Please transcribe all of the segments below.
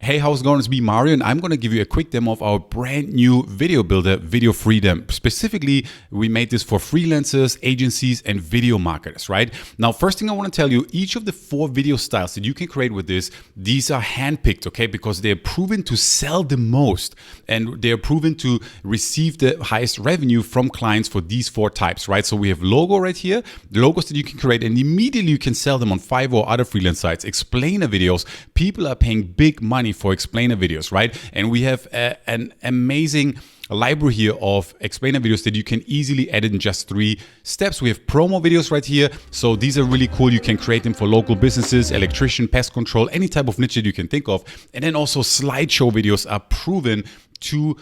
Hey, how's it going? It's me, Mario, and I'm going to give you a quick demo of our brand new video builder, Video Freedom. Specifically, we made this for freelancers, agencies, and video marketers, right? Now, first thing I want to tell you, each of the 4 video styles that you can create with this, these are handpicked, okay? Because they're proven to sell the most, and they're proven to receive the highest revenue from clients for these 4 types, right? So we have logo right here, the logos that you can create, and immediately you can sell them on Fiverr or other freelance sites. Explainer videos, people are paying big money for explainer videos, right? And we have an amazing library here of explainer videos that you can easily edit in just 3 steps. We have promo videos right here. So these are really cool. You can create them for local businesses, electrician, pest control, any type of niche that you can think of. And then also slideshow videos are proven to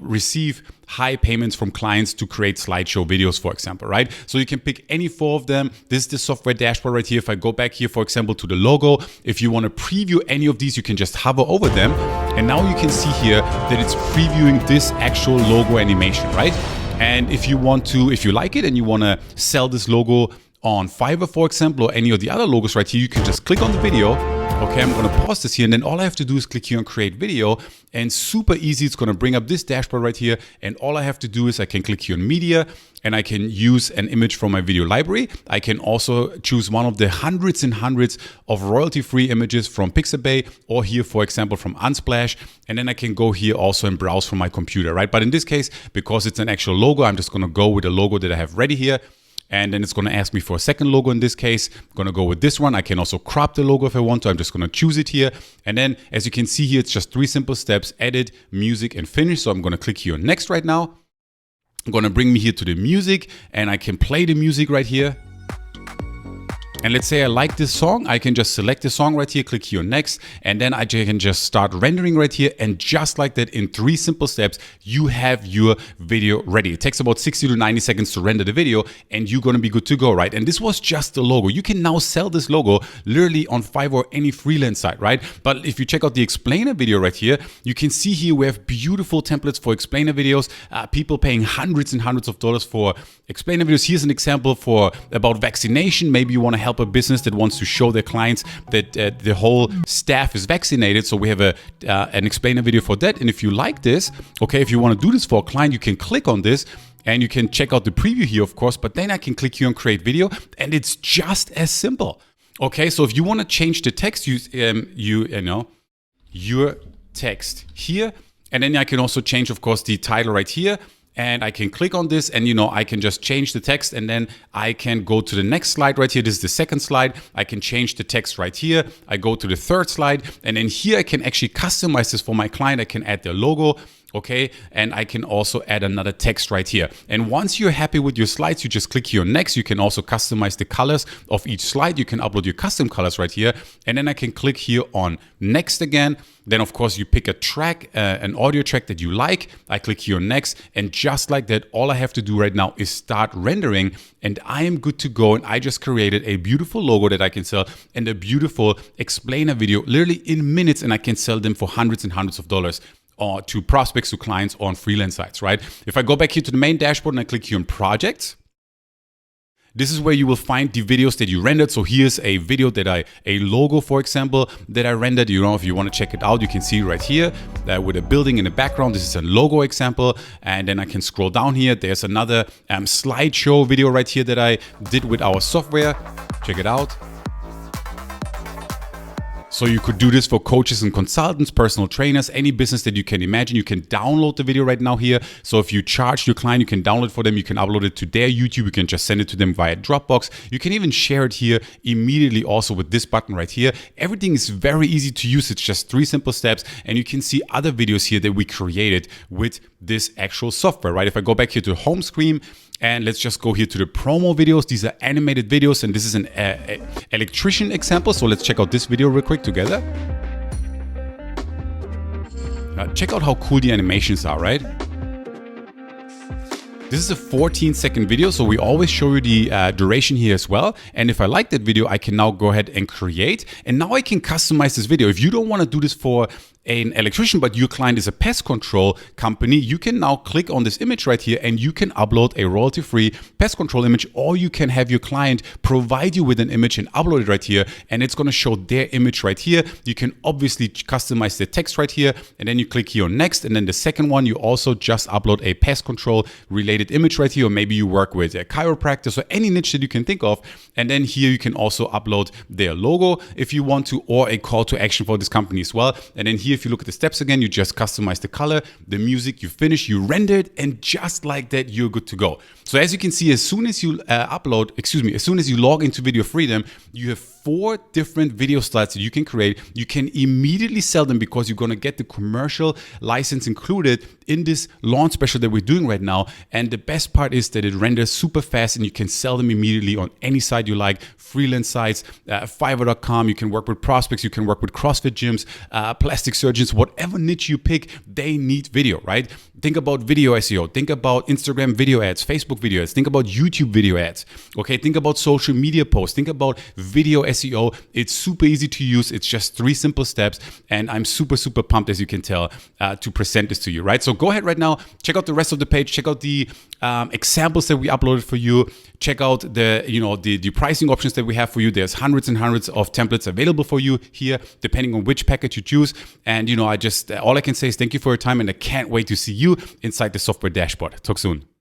receive high payments from clients to create slideshow videos, for example, right? So you can pick any 4 of them. This is the software dashboard right here. If I go back here, for example, to the logo, if you want to preview any of these, you can just hover over them. And now you can see here that it's previewing this actual logo animation, right? And if you like it and you want to sell this logo on Fiverr, for example, or any of the other logos right here, you can just click on the video. Okay, I'm going to pause this here, and then all I have to do is click here on create video, and super easy. It's going to bring up this dashboard right here, and all I have to do is I can click here on media, and I can use an image from my video library. I can also choose one of the hundreds and hundreds of royalty-free images from Pixabay, or here, for example, from Unsplash, and then I can go here also and browse from my computer, right? But in this case, because it's an actual logo, I'm just going to go with the logo that I have ready here. And then it's going to ask me for a second logo in this case. I'm going to go with this one. I can also crop the logo if I want to. I'm just going to choose it here. And then as you can see here, it's just 3 simple steps: edit, music, and finish. So I'm going to click here on next right now. I'm going to bring me here to the music, and I can play the music right here. And let's say I like this song, I can just select the song right here, click here on next, and then I can just start rendering right here. And just like that, in 3 simple steps, you have your video ready. It takes about 60 to 90 seconds to render the video, and you're gonna be good to go, right? And this was just the logo. You can now sell this logo literally on Fiverr or any freelance site, right? But if you check out the explainer video right here, you can see here we have beautiful templates for explainer videos, people paying hundreds and hundreds of dollars for explainer videos. Here's an example about vaccination. Maybe you wanna help a business that wants to show their clients that the whole staff is vaccinated. So we have an explainer video for that. And if you like this, okay, if you want to do this for a client, you can click on this and you can check out the preview here, of course, but then I can click here on create video, and it's just as simple. Okay, so if you want to change the text, your text here, and then I can also change, of course, the title right here. And I can click on this, and I can just change the text, and then I can go to the next slide right here. This is the second slide. I can change the text right here. I go to the 3rd slide, and then here I can actually customize this for my client. I can add their logo, okay? And I can also add another text right here. And once you're happy with your slides, you just click here on next. You can also customize the colors of each slide. You can upload your custom colors right here. And then I can click here on next again. Then of course you pick a track, an audio track that you like. I click here on next, and just like that, all I have to do right now is start rendering, and I am good to go. And I just created a beautiful logo that I can sell, and a beautiful explainer video literally in minutes, and I can sell them for hundreds and hundreds of dollars. Or to prospects, to clients on freelance sites, right? If I go back here to the main dashboard and I click here on projects, this is where you will find the videos that you rendered. So here's a video a logo, for example, that I rendered. If you want to check it out, you can see right here with a building in the background. This is a logo example. And then I can scroll down here. There's another slideshow video right here that I did with our software. Check it out. So you could do this for coaches and consultants, personal trainers, any business that you can imagine. You can download the video right now here. So if you charge your client, you can download it for them. You can upload it to their YouTube. You can just send it to them via Dropbox. You can even share it here immediately also with this button right here. Everything is very easy to use. It's just 3 simple steps. And you can see other videos here that we created with this actual software, right? If I go back here to home screen, and let's just go here to the promo videos. These are animated videos, and this is an electrician example. So let's check out this video real quick together. Check out how cool the animations are, right? This is a 14-second video, so we always show you the duration here as well. And if I like that video, I can now go ahead and create. And now I can customize this video. If you don't want to do this for an electrician, but your client is a pest control company, you can now click on this image right here and you can upload a royalty-free pest control image, or you can have your client provide you with an image and upload it right here, and it's going to show their image right here. You can obviously customize the text right here, and then you click here on next, and then the second one, you also just upload a pest control related image right here, or maybe you work with a chiropractor, so any niche that you can think of. And then here you can also upload their logo if you want to, or a call to action for this company as well. And then here, if you look at the steps again, you just customize the color, the music, you finish, you render it, and just like that, you're good to go. So as you can see, as soon as you as soon as you log into Video Freedom, you have 4 different video styles that you can create. You can immediately sell them because you're going to get the commercial license included in this launch special that we're doing right now. And the best part is that it renders super fast and you can sell them immediately on any site you like. Freelance sites, Fiverr.com, you can work with prospects, you can work with CrossFit gyms, plastic surgeons, whatever niche you pick, they need video, right? Think about video SEO, think about Instagram video ads, Facebook video ads, think about YouTube video ads, okay? Think about social media posts, think about video SEO. It's super easy to use. It's just 3 simple steps, and I'm super, super pumped, as you can tell, to present this to you, right? So go ahead right now, check out the rest of the page, check out the examples that we uploaded for you, check out the pricing options that we have for you. There's hundreds and hundreds of templates available for you here, depending on which package you choose. And all I can say is thank you for your time, and I can't wait to see you inside the software dashboard. Talk soon.